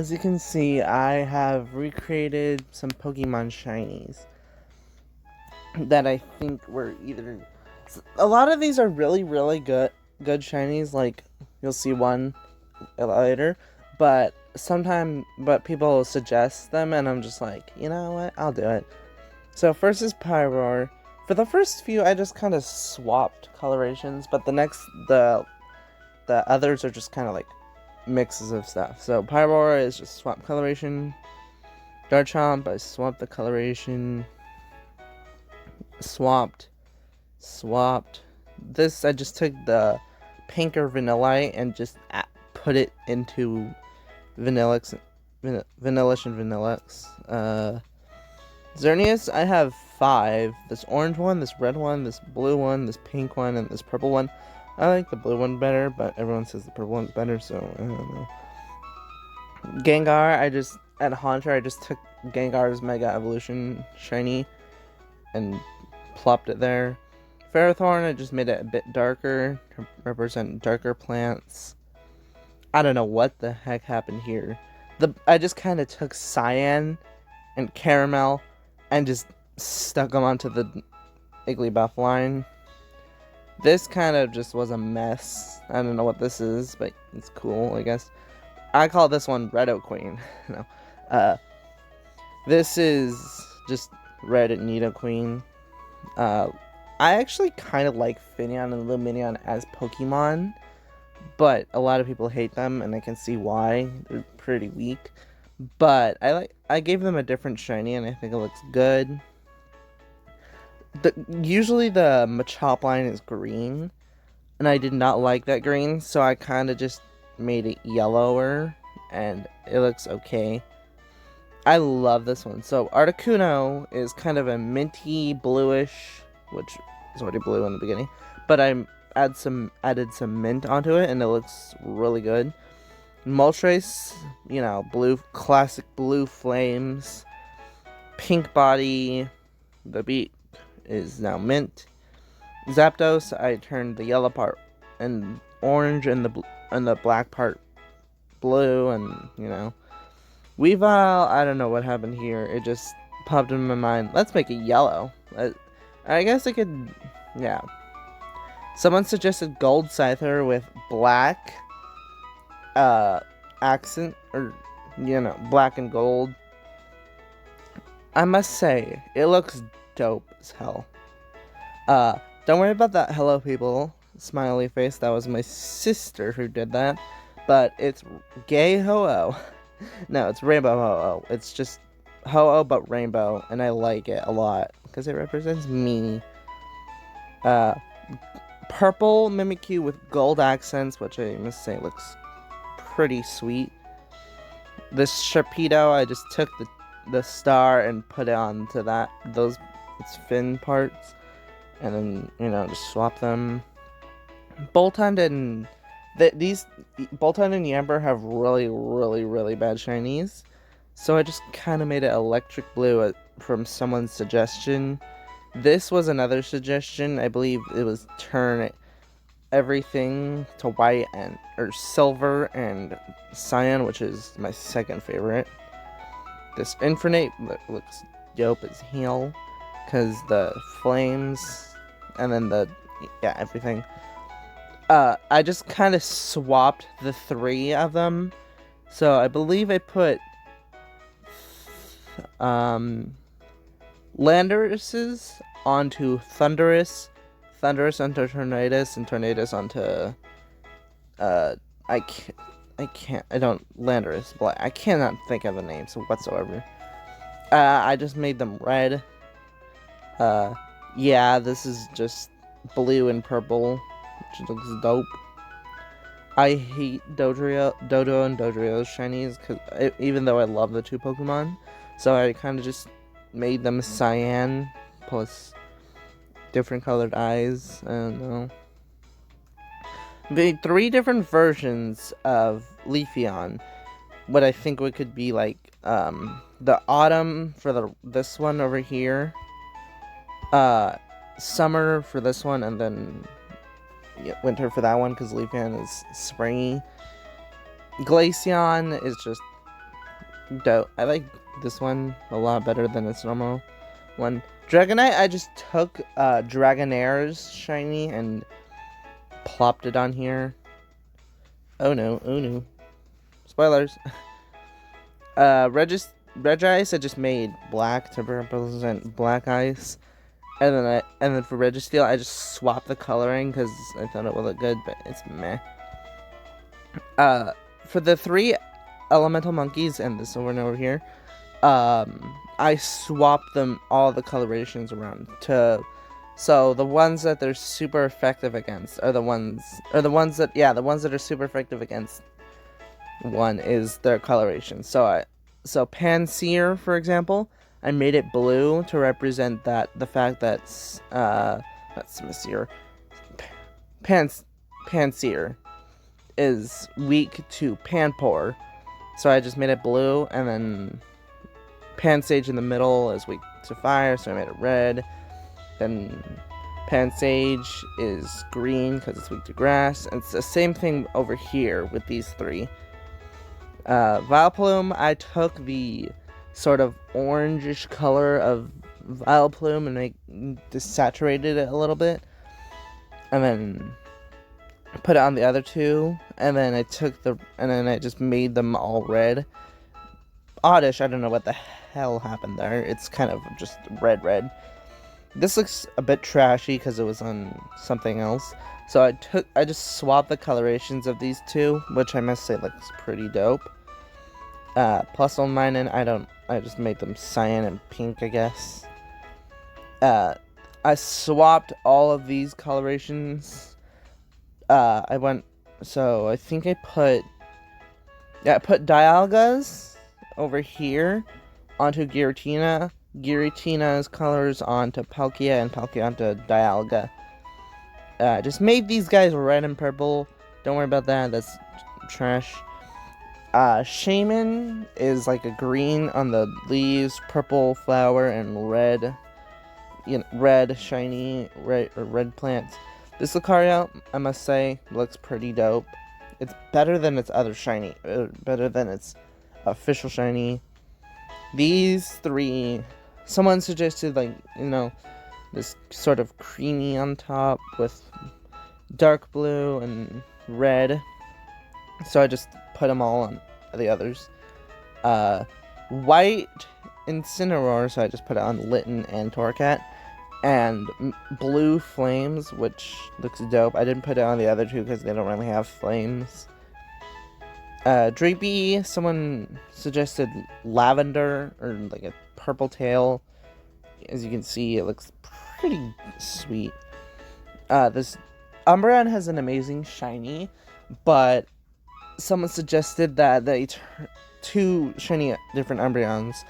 as you can see, I have recreated some Pokemon shinies that I think were either... A lot of these are really good shinies, like you'll see one later, but people will suggest them and I'm just like, you know what, I'll do it. So first is Pyro. For the first few I just kind of swapped colorations, but the others are just kind of like mixes of stuff. So Pyro is just swap coloration. Garchomp, I swapped the coloration. Swapped. This, I just took the pink or Vanillite and just put it into Vanillix and Vanillix. Xerneas, I have 5. This orange one, this red one, this blue one, this pink one, and this purple one. I like the blue one better, but everyone says the purple one's better, so I don't know. Gengar, at Haunter, I just took Gengar's Mega Evolution shiny and plopped it there. Ferrothorn, I just made it a bit darker to represent darker plants. I don't know what the heck happened here. I just kind of took Cyan and Caramel and just stuck them onto the Igglybuff line. This kind of just was a mess. I don't know what this is, but it's cool, I guess. I call this one Redoqueen. No. This is just Red Nidoqueen. I actually kind of like Finneon and Lumineon as Pokemon, but a lot of people hate them, and I can see why. They're pretty weak. But I gave them a different shiny, and I think it looks good. Usually the Machop line is green, and I did not like that green, so I kind of just made it yellower, and it looks okay. I love this one. So Articuno is kind of a minty bluish, which is already blue in the beginning, but I added some mint onto it, and it looks really good. Moltres, blue, classic blue flames. Pink body, the beak is now mint. Zapdos, I turned the yellow part and orange and the black part blue, and Weavile, I don't know what happened here. It just popped in my mind. Let's make it yellow. I guess I could, yeah. Someone suggested Gold Scyther with black accent, or black and gold. I must say, it looks dope as hell. Don't worry about that hello people smiley face. That was my sister who did that. But it's gay ho-oh. No, it's rainbow ho-oh. It's just ho-oh but rainbow, and I like it a lot because it represents me. Purple Mimikyu with gold accents, which I must say looks pretty sweet. This Sharpedo, I just took the star and put it onto its fin parts, and then just swap them. Boltund and Boltund and Yamper have really bad shinies, so I just kind of made it electric blue from someone's suggestion. This was another suggestion. I believe it was turn everything to white or silver and cyan, which is my second favorite. This Infernape looks dope as hell because the flames and then everything. I just kind of swapped the 3 of them. So I believe I put Landorus's onto Thundurus onto Tornadus, and Tornadus onto Landorus Black. I cannot think of the names whatsoever. I just made them red. Yeah, this is just blue and purple, which looks dope. I hate Dodo and Dodrio's shinies, even though I love the 2 Pokemon. So I kind of just made them cyan, plus different colored eyes. I don't know. Made 3 different versions of Leafeon. What I think we could be like, the autumn for this one over here. Summer for this one, and then winter for that one, because Leafeon is springy. Glaceon is just dope. I like this one a lot better than its normal one. Dragonite, I just took Dragonaire's shiny and plopped it on here. Oh no, oh no. Spoilers. Regice, I just made black to represent black ice. And then for Registeel, I just swapped the coloring because I thought it would look good, but it's meh. For the 3 elemental monkeys and this one over here, I swapped them all the colorations around so the ones that they're super effective against are the ones that are super effective against one is their coloration. So Panseer, for example, I made it blue to represent the fact that that's Messier. Panseer is weak to Panpour, so I just made it blue, and then Pansage in the middle is weak to fire, so I made it red. Then Pansage is green because it's weak to grass, and it's the same thing over here with these 3. Vileplume, I took the sort of orangish color of Vileplume and desaturated it a little bit, and then put it on the other 2, and then I just made them all red. Oddish, I don't know what the hell happened there. It's kind of just red. This looks a bit trashy because it was on something else. So I just swapped the colorations of these 2, which I must say looks pretty dope. Plus on mine, and I just made them cyan and pink, I guess. I swapped all of these colorations. I think I put Dialga's over here onto Giratina, Giratina's colors onto Palkia, and Palkia onto Dialga. Just made these guys red and purple. Don't worry about that, that's trash. Shaman is like a green on the leaves, purple flower, and red shiny red plants. This Lucario, I must say, looks pretty dope. It's better than its other shiny, better than its official shiny. These 3, someone suggested this sort of creamy on top with dark blue and red, so I just put them all on the others. White Incineroar, so I just put it on Litten and Torracat. And blue Flames, which looks dope. I didn't put it on the other 2 because they don't really have flames. Drapey, someone suggested lavender, or like a purple tail. As you can see, it looks pretty sweet. This Umbreon has an amazing shiny, but someone suggested that they 2 shiny different Umbreons.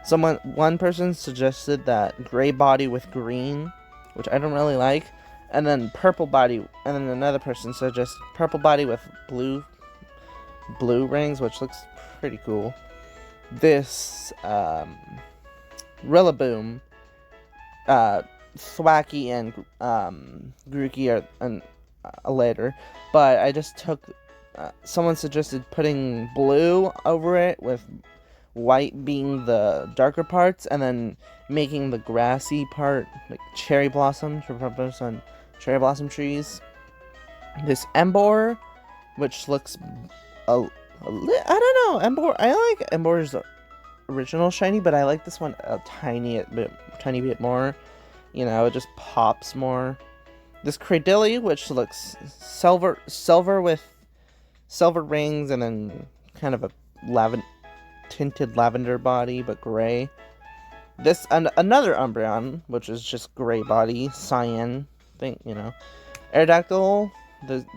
One person suggested that gray body with green, which I don't really like, and then purple body, and then another person suggested purple body with blue rings, which looks pretty cool. This Rillaboom, Thwacky, and Grookey are later, but I just took. Someone suggested putting blue over it with white being the darker parts, and then making the grassy part like cherry blossoms on cherry blossom trees. This Emboar, which looks I don't know, Emboar. I like Emboar's original shiny, but I like this one a tiny bit more. It just pops more. This Cradily, which looks silver with silver rings, and then kind of a tinted lavender body, but gray. This another Umbreon, which is just gray body, cyan thing, Aerodactyl,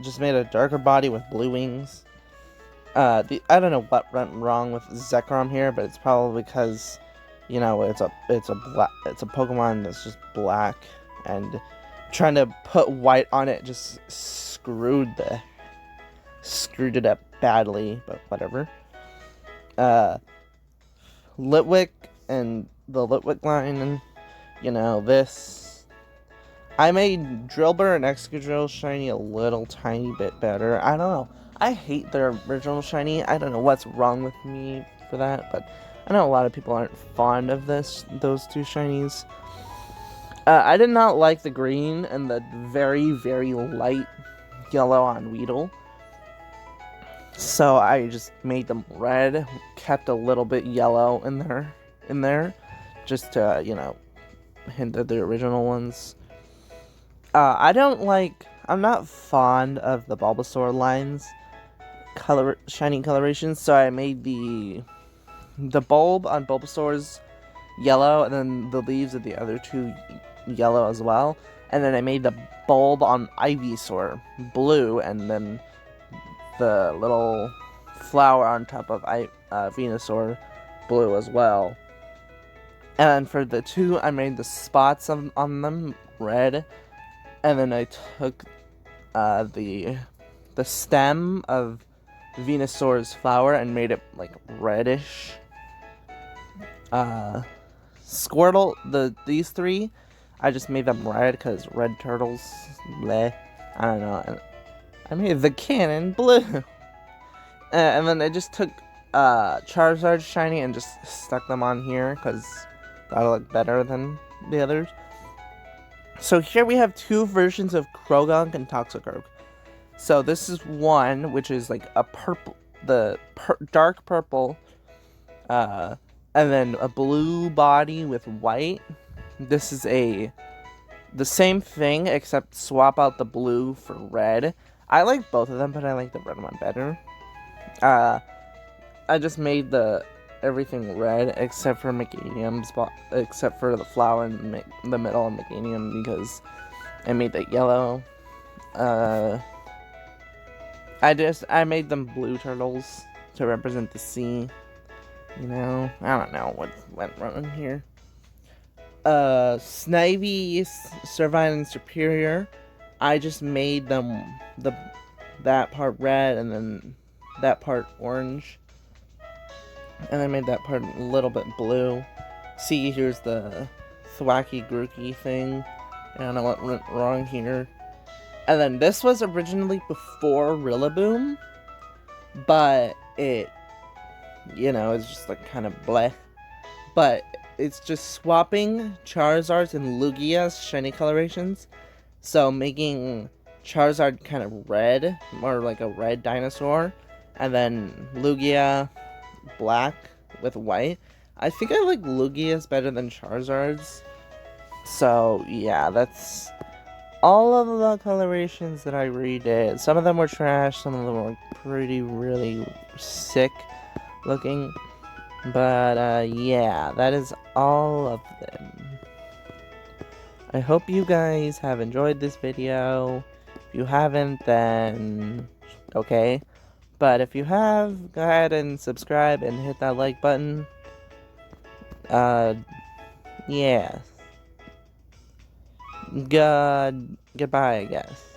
just made a darker body with blue wings. I don't know what went wrong with Zekrom here, but it's probably because, it's a Pokemon that's just black, and trying to put white on it just screwed it up badly, but whatever. Litwick and the Litwick line, and this. I made Drillbur and Excadrill shiny a little tiny bit better. I don't know. I hate their original shiny. I don't know what's wrong with me for that, but I know a lot of people aren't fond of those two shinies. I did not like the green and the very, very light yellow on Weedle. So I just made them red, kept a little bit yellow in there, just to, you know, hint at the original ones. I'm not fond of the Bulbasaur lines, shiny colorations, so I made the bulb on Bulbasaur's yellow, and then the leaves of the other two yellow as well. And then I made the bulb on Ivysaur blue, and then the little flower on top of Venusaur blue as well. And then for the two, I made the spots on them red, and then I took the stem of Venusaur's flower and made it like reddish. Squirtle, these three, I just made them red because red turtles, bleh. I don't know. I made the cannon blue. And then I just took Charizard shiny and just stuck them on here because that'll look better than the others. So here we have two versions of Krogank and Toxico. So this is one which is like a purple, dark purple, and then a blue body with white. This is the same thing except swap out the blue for red. I like both of them, but I like the red one better. I just made everything red except for Meganium's except for the flower in the middle of Meganium because I made that yellow. I made them blue turtles to represent the sea. You know, I don't know what went wrong here. Snivy, Servine, and Superior, I just made them that part red and then that part orange. And I made that part a little bit blue. See, here's the Thwacky Grookey thing. I don't know what went wrong here. And then this was originally before Rillaboom, but it, you know, it's just like kind of bleh. But it's just swapping Charizard's and Lugia's shiny colorations. So making Charizard kind of red, more like a red dinosaur, and then Lugia black with white. I think I like Lugia's better than Charizard's. So yeah, that's all of the colorations that I redid. Some of them were trash, some of them were really sick looking. But yeah, that is all of them. I hope you guys have enjoyed this video. If you haven't, then okay. But if you have, go ahead and subscribe and hit that like button. Yeah. Goodbye, I guess.